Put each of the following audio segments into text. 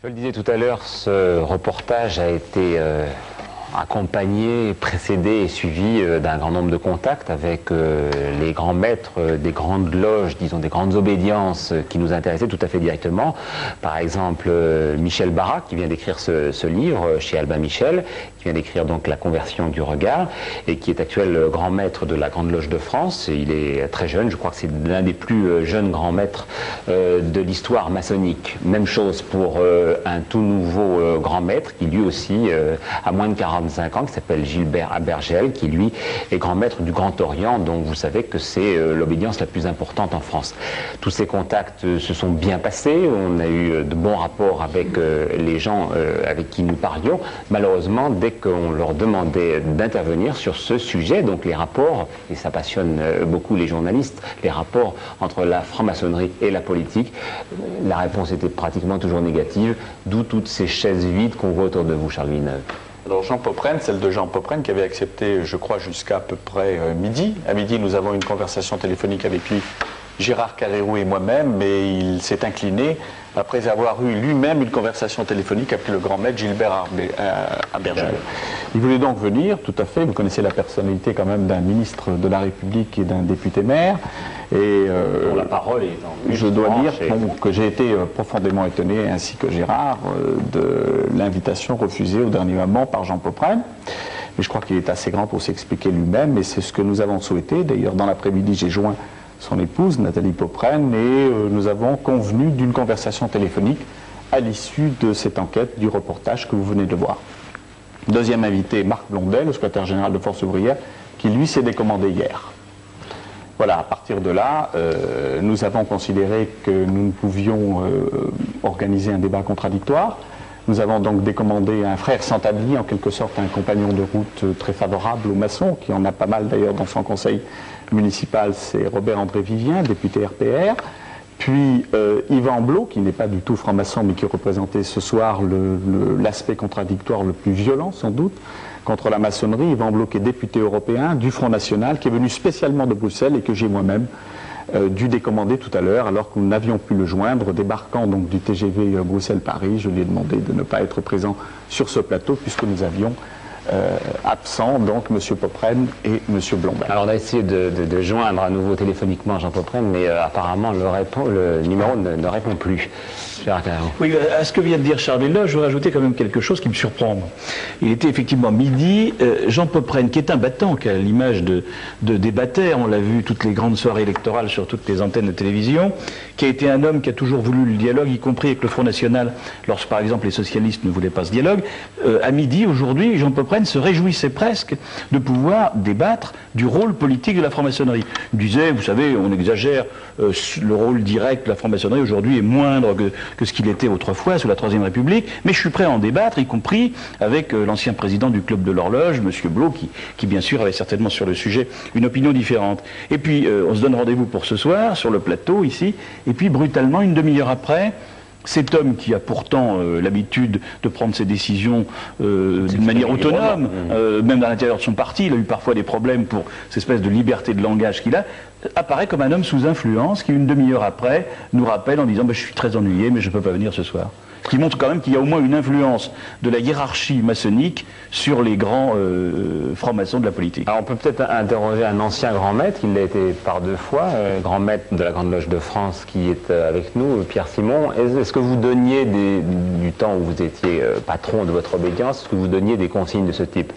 Je le disais tout à l'heure, ce reportage a été accompagné, précédé et suivi d'un grand nombre de contacts avec les grands maîtres des grandes loges, disons des grandes obédiences qui nous intéressaient tout à fait directement. Par exemple, Michel Barrac, qui vient d'écrire ce livre chez Albin Michel, qui vient d'écrire donc La conversion du regard, et qui est actuel grand maître de la Grande Loge de France. Et il est très jeune, je crois que c'est l'un des plus jeunes grands maîtres de l'histoire maçonnique. Même chose pour un tout nouveau grand maître, qui lui aussi a moins de 45 ans, qui s'appelle Gilbert Abergel, qui lui est grand maître du Grand Orient, dont vous savez que c'est l'obédience la plus importante en France. Tous ces contacts se sont bien passés, on a eu de bons rapports avec les gens avec qui nous parlions. Malheureusement, dès qu'on leur demandait d'intervenir sur ce sujet, donc les rapports, et ça passionne beaucoup les journalistes, les rapports entre la franc-maçonnerie et la politique, la réponse était pratiquement toujours négative, d'où toutes ces chaises vides qu'on voit autour de vous, Charles Villeneuve. Alors Jean Popprenne, celle de Jean Popprenne qui avait accepté, je crois, jusqu'à à peu près midi. À midi, nous avons une conversation téléphonique avec lui, Gérard Carrérou et moi-même, mais il s'est incliné après avoir eu lui-même une conversation téléphonique avec le grand maître Gilbert Abergel. Il voulait donc venir, tout à fait, vous connaissez la personnalité quand même d'un ministre de la République et d'un député maire. Et la parole est je dois dire que j'ai été profondément étonné, ainsi que Gérard, de l'invitation refusée au dernier moment par Jean Popprenne. Mais je crois qu'il est assez grand pour s'expliquer lui-même, et c'est ce que nous avons souhaité. D'ailleurs, dans l'après-midi, j'ai joint son épouse, Nathalie Popprenne, et nous avons convenu d'une conversation téléphonique à l'issue de cette enquête, du reportage que vous venez de voir. Deuxième invité, Marc Blondet, le secrétaire général de Force ouvrière, qui lui s'est décommandé hier. Voilà, à partir de là, nous avons considéré que nous ne pouvions organiser un débat contradictoire. Nous avons donc décommandé un frère sans tablier, en quelque sorte un compagnon de route très favorable aux maçons, qui en a pas mal d'ailleurs dans son conseil municipal, c'est Robert-André Vivien, député RPR. Puis Yvan Blot, qui n'est pas du tout franc-maçon, mais qui représentait ce soir l'aspect contradictoire le plus violent, sans doute, contre la maçonnerie. Yvan Blot, qui est député européen du Front National, qui est venu spécialement de Bruxelles et que j'ai moi-même dû décommander tout à l'heure, alors que nous n'avions pu le joindre. Débarquant donc du TGV Bruxelles-Paris, je lui ai demandé de ne pas être présent sur ce plateau, puisque nous avions absents, donc M. Popprenne et M. Blondet. Alors on a essayé de joindre à nouveau téléphoniquement Jean Popprenne, mais apparemment le numéro ne répond plus. Oui, à ce que vient de dire Charles Villeneuve, je voudrais ajouter quand même quelque chose qui me surprend. Il était effectivement midi, Jean Popprenne, qui est un battant, qui a l'image de débatteur, on l'a vu toutes les grandes soirées électorales sur toutes les antennes de télévision, qui a été un homme qui a toujours voulu le dialogue, y compris avec le Front National, lorsque par exemple les socialistes ne voulaient pas ce dialogue. À midi, aujourd'hui, Jean Popprenne se réjouissait presque de pouvoir débattre du rôle politique de la franc-maçonnerie. Il disait, vous savez, on exagère, le rôle direct de la franc-maçonnerie aujourd'hui est moindre que ce qu'il était autrefois sous la Troisième République, mais je suis prêt à en débattre, y compris avec l'ancien président du Club de l'Horloge, M. Blot, qui bien sûr avait certainement sur le sujet une opinion différente. Et puis on se donne rendez-vous pour ce soir, sur le plateau ici, et puis brutalement, une demi-heure après, cet homme qui a pourtant l'habitude de prendre ses décisions d'une manière autonome, même dans l'intérieur de son parti, il a eu parfois des problèmes pour cette espèce de liberté de langage qu'il a, apparaît comme un homme sous influence qui, une demi-heure après, nous rappelle en disant « je suis très ennuyé, mais je ne peux pas venir ce soir ». Ce qui montre quand même qu'il y a au moins une influence de la hiérarchie maçonnique sur les grands francs-maçons de la politique. Alors on peut peut-être interroger un ancien grand maître, il l'a été par deux fois, grand maître de la Grande Loge de France qui est avec nous, Pierre Simon. Est-ce que vous donniez, du temps où vous étiez patron de votre obédience, est-ce que vous donniez des consignes de ce type ?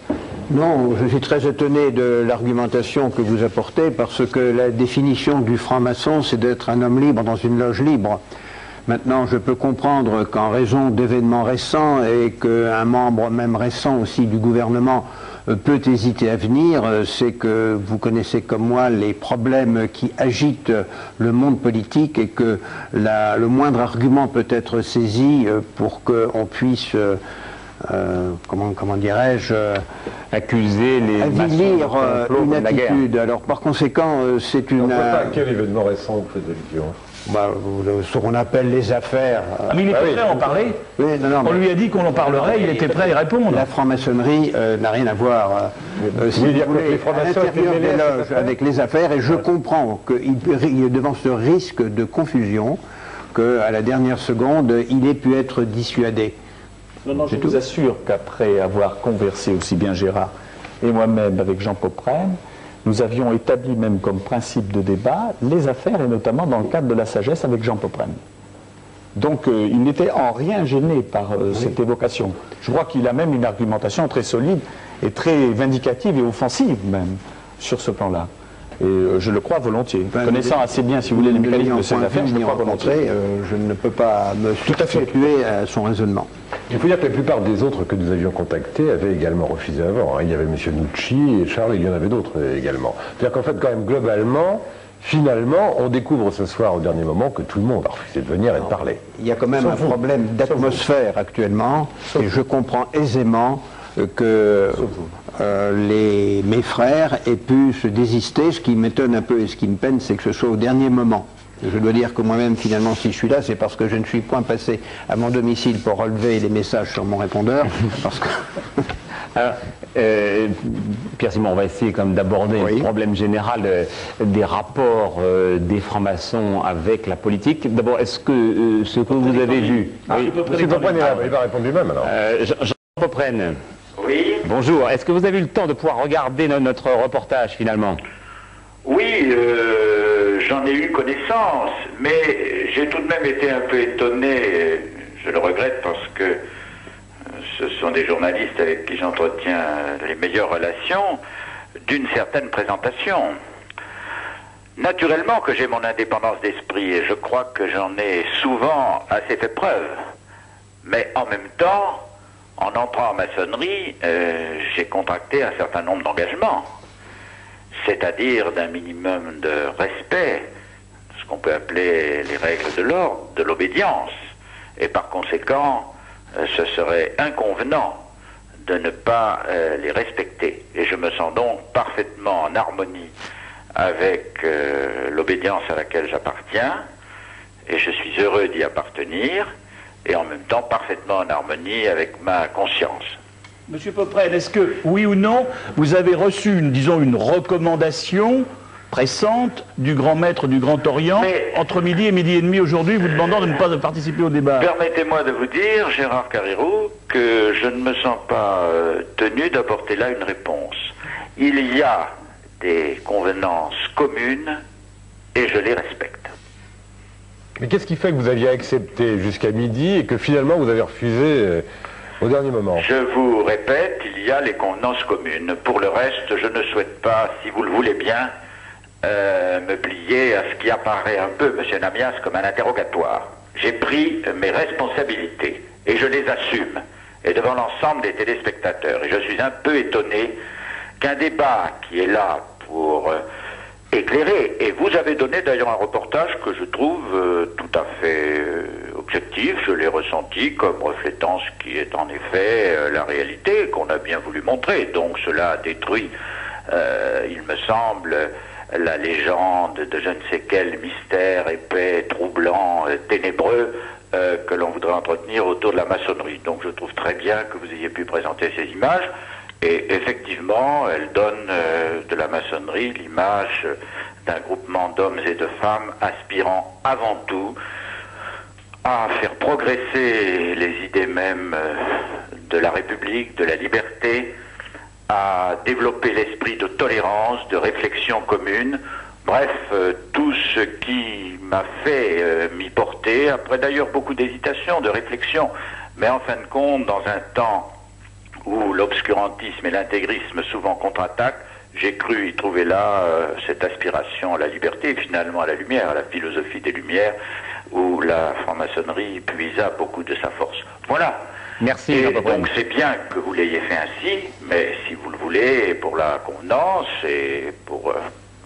Non, je suis très étonné de l'argumentation que vous apportez, parce que la définition du franc-maçon, c'est d'être un homme libre dans une loge libre. Maintenant, je peux comprendre qu'en raison d'événements récents et qu'un membre même récent aussi du gouvernement peut hésiter à venir, c'est que vous connaissez comme moi les problèmes qui agitent le monde politique et que le moindre argument peut être saisi pour qu'on puisse, comment dirais-je, accuser les avilir une attitude. Alors par conséquent, c'est une... Quel événement récent vous faites allusion ? Ce qu'on appelle les affaires. Ah, mais il était prêt à en parler. Oui, non, on lui a dit qu'on en parlerait, il était prêt à y répondre. La franc-maçonnerie n'a rien à voir si vous voulez, à l'intérieur des loges avec les affaires, et je comprends qu'il y ait devant ce risque de confusion qu'à la dernière seconde, il ait pu être dissuadé. Non, je vous assure qu'après avoir conversé aussi bien Gérard et moi-même avec Jean Poprenne, nous avions établi même comme principe de débat les affaires, et notamment dans le cadre de la sagesse avec Jean Poprenne. Donc il n'était en rien gêné par cette évocation. Je crois qu'il a même une argumentation très solide et très vindicative et offensive même sur ce plan-là. Et je le crois volontiers. Connaissant assez bien, si vous voulez, les mécanismes de ces affaires, je le crois volontiers. Je ne peux pas me substituer à son raisonnement. Il faut dire que la plupart des autres que nous avions contactés avaient également refusé avant. Il y avait M. Nucci et Charles, il y en avait d'autres également. C'est-à-dire qu'en fait, quand même, globalement, finalement, on découvre ce soir au dernier moment que tout le monde a refusé de venir et de parler. Il y a quand même un problème d'atmosphère actuellement, et je comprends aisément que mes frères aient pu se désister. Ce qui m'étonne un peu et ce qui me peine, c'est que ce soit au dernier moment. Je dois dire que moi-même, finalement, si je suis là, c'est parce que je ne suis point passé à mon domicile pour relever les messages sur mon répondeur. Parce que... Alors, Pierre-Simon, on va essayer comme d'aborder le problème général des rapports des francs-maçons avec la politique. D'abord, est-ce que ce que vous avez vu... M. Poprenne est là, il va répondre lui-même alors. Jean Poprenne. Oui. Bonjour, est-ce que vous avez eu le temps de pouvoir regarder notre reportage finalement? Oui, j'en ai eu connaissance, mais j'ai tout de même été un peu étonné, je le regrette parce que ce sont des journalistes avec qui j'entretiens les meilleures relations, d'une certaine présentation. Naturellement que j'ai mon indépendance d'esprit et je crois que j'en ai souvent assez fait preuve, mais en même temps, en entrant en maçonnerie, j'ai contracté un certain nombre d'engagements, c'est-à-dire d'un minimum de respect, ce qu'on peut appeler les règles de l'ordre, de l'obédience, et par conséquent, ce serait inconvenant de ne pas les respecter. Et je me sens donc parfaitement en harmonie avec l'obédience à laquelle j'appartiens, et je suis heureux d'y appartenir, et en même temps parfaitement en harmonie avec ma conscience. Monsieur Poprenne, est-ce que, oui ou non, vous avez reçu, une recommandation pressante du grand maître du Grand Orient entre midi et midi et demi aujourd'hui, vous demandant de ne pas participer au débat? Permettez-moi de vous dire, Gérard Carrérou, que je ne me sens pas tenu d'apporter là une réponse. Il y a des convenances communes et je les respecte. Mais qu'est-ce qui fait que vous aviez accepté jusqu'à midi et que finalement vous avez refusé au dernier moment? Je vous répète, il y a les convenances communes. Pour le reste, je ne souhaite pas, si vous le voulez bien, me plier à ce qui apparaît un peu, monsieur Namias, comme un interrogatoire. J'ai pris mes responsabilités et je les assume, et devant l'ensemble des téléspectateurs. Et je suis un peu étonné qu'un débat qui est là pour éclairer, et vous avez donné d'ailleurs un reportage que je trouve tout à fait objectif, je l'ai ressenti comme reflétant ce qui est en effet la réalité qu'on a bien voulu montrer. Donc cela détruit, il me semble, la légende de je ne sais quel mystère épais, troublant, ténébreux que l'on voudrait entretenir autour de la maçonnerie. Donc je trouve très bien que vous ayez pu présenter ces images. Et effectivement, elle donne de la maçonnerie l'image d'un groupement d'hommes et de femmes aspirant avant tout à faire progresser les idées mêmes de la République, de la liberté, à développer l'esprit de tolérance, de réflexion commune, bref, tout ce qui m'a fait m'y porter, après d'ailleurs beaucoup d'hésitation, de réflexion, mais en fin de compte, dans un temps où l'obscurantisme et l'intégrisme souvent contre-attaquent, j'ai cru y trouver là cette aspiration à la liberté, et finalement à la lumière, à la philosophie des Lumières, où la franc-maçonnerie puisa beaucoup de sa force. Voilà. Merci. Et donc c'est bien que vous l'ayez fait ainsi, mais si vous le voulez, pour la convenance et pour,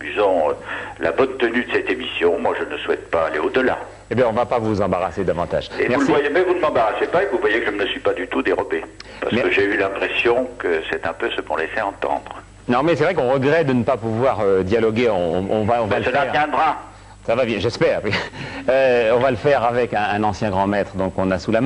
disons, la bonne tenue de cette émission, moi je ne souhaite pas aller au-delà. Eh bien, on ne va pas vous embarrasser davantage. Et merci. Vous le voyez, mais vous ne m'embarrassez pas et vous voyez que je ne me suis pas du tout dérobé. Parce que j'ai eu l'impression que c'est un peu ce qu'on laissait entendre. Non, mais c'est vrai qu'on regrette de ne pas pouvoir dialoguer. On va le cela faire. viendra. Ça va bien, j'espère. On va le faire avec un ancien grand maître, donc on a sous la main.